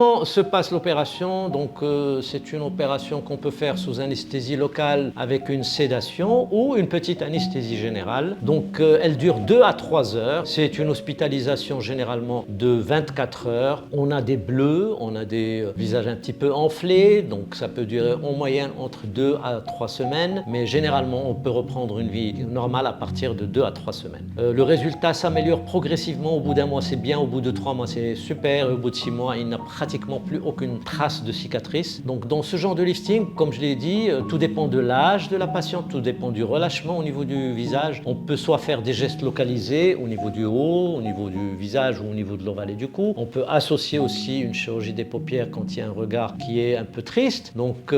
Comment se passe l'opération? Donc, c'est une opération qu'on peut faire sous anesthésie locale avec une sédation ou une petite anesthésie générale. Donc, elle dure 2 à 3 heures. C'est une hospitalisation généralement de 24 heures. On a des bleus, on a des visages un petit peu enflés, donc ça peut durer en moyenne entre 2 à 3 semaines, mais généralement on peut reprendre une vie normale à partir de 2 à 3 semaines. Le résultat s'améliore progressivement. Au bout d'un mois, c'est bien, au bout de 3 mois, c'est super, et au bout de 6 mois, il n'a pratiquement plus aucune trace de cicatrice. Donc dans ce genre de lifting, comme je l'ai dit, tout dépend de l'âge de la patiente, tout dépend du relâchement au niveau du visage. On peut soit faire des gestes localisés au niveau du haut, au niveau du visage ou au niveau de l'ovale et du cou. On peut associer aussi une chirurgie des paupières quand il y a un regard qui est un peu triste. Donc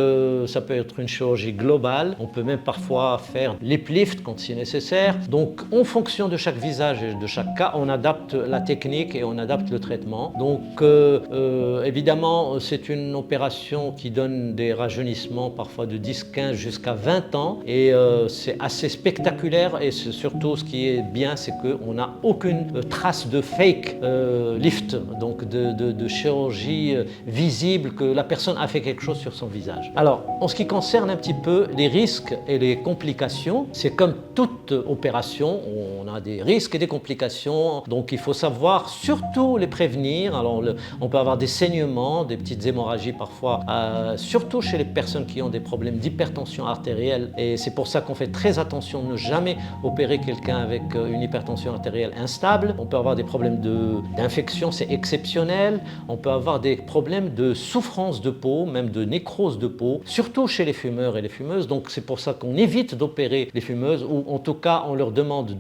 ça peut être une chirurgie globale. On peut même parfois faire lip lift quand c'est nécessaire. Donc en fonction de chaque visage et de chaque cas, on adapte la technique et on adapte le traitement. Donc évidemment, c'est une opération qui donne des rajeunissements parfois de 10, 15 jusqu'à 20 ans et c'est assez spectaculaire et surtout ce qui est bien, c'est qu'on n'a aucune trace de fake lift, donc de chirurgie visible que la personne a fait quelque chose sur son visage. Alors, en ce qui concerne un petit peu les risques et les complications, c'est comme toute opération, on a des risques et des complications, donc il faut savoir surtout les prévenir. Alors, on peut avoir des saignements, des petites hémorragies parfois, surtout chez les personnes qui ont des problèmes d'hypertension artérielle. Et c'est pour ça qu'on fait très attention de ne jamais opérer quelqu'un avec une hypertension artérielle instable. On peut avoir des problèmes d'infection, c'est exceptionnel. On peut avoir des problèmes de souffrance de peau, même de nécrose de peau, surtout chez les fumeurs et les fumeuses. Donc c'est pour ça qu'on évite d'opérer les fumeuses, ou en tout cas on leur demande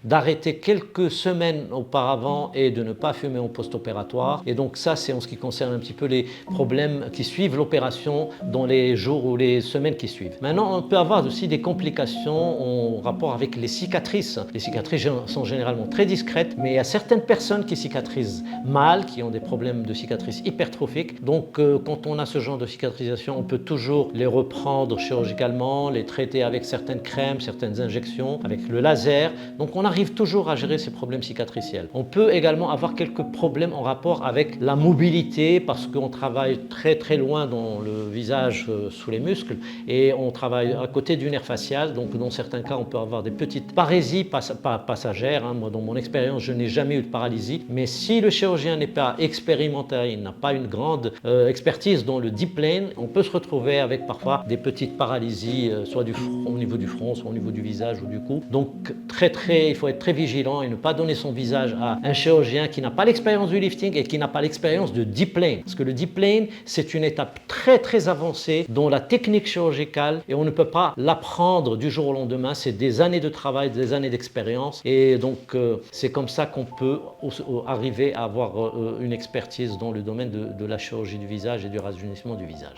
d'arrêter quelques semaines auparavant et de ne pas fumer en post-opératoire. Et donc ça, c'est en ce qui concerne un petit peu les problèmes qui suivent l'opération dans les jours ou les semaines qui suivent. Maintenant, on peut avoir aussi des complications en rapport avec les cicatrices. Les cicatrices sont généralement très discrètes, mais il y a certaines personnes qui cicatrisent mal, qui ont des problèmes de cicatrices hypertrophiques. Donc, quand on a ce genre de cicatrisation, on peut toujours les reprendre chirurgicalement, les traiter avec certaines crèmes, certaines injections, avec le laser. Donc, on arrive toujours à gérer ces problèmes cicatriciels. On peut également avoir quelques problèmes en rapport avec la mobilité parce qu'on travaille très loin dans le visage sous les muscles et on travaille à côté du nerf facial. Donc, dans certains cas, on peut avoir des petites parésies passagères. Moi, dans mon expérience, je n'ai jamais eu de paralysie. Mais si le chirurgien n'est pas expérimenté, il n'a pas une grande expertise dans le deep plane, on peut se retrouver avec parfois des petites paralysies, soit au niveau du front, soit au niveau du visage ou du cou. Donc, il faut être très vigilant et ne pas donner son visage à un chirurgien qui n'a pas l'expérience du lifting et qui n'a pas l'expérience de deep plane. Parce que le deep plane, c'est une étape très avancée dans la technique chirurgicale et on ne peut pas l'apprendre du jour au lendemain. C'est des années de travail, des années d'expérience et donc c'est comme ça qu'on peut arriver à avoir une expertise dans le domaine de la chirurgie du visage et du rajeunissement du visage.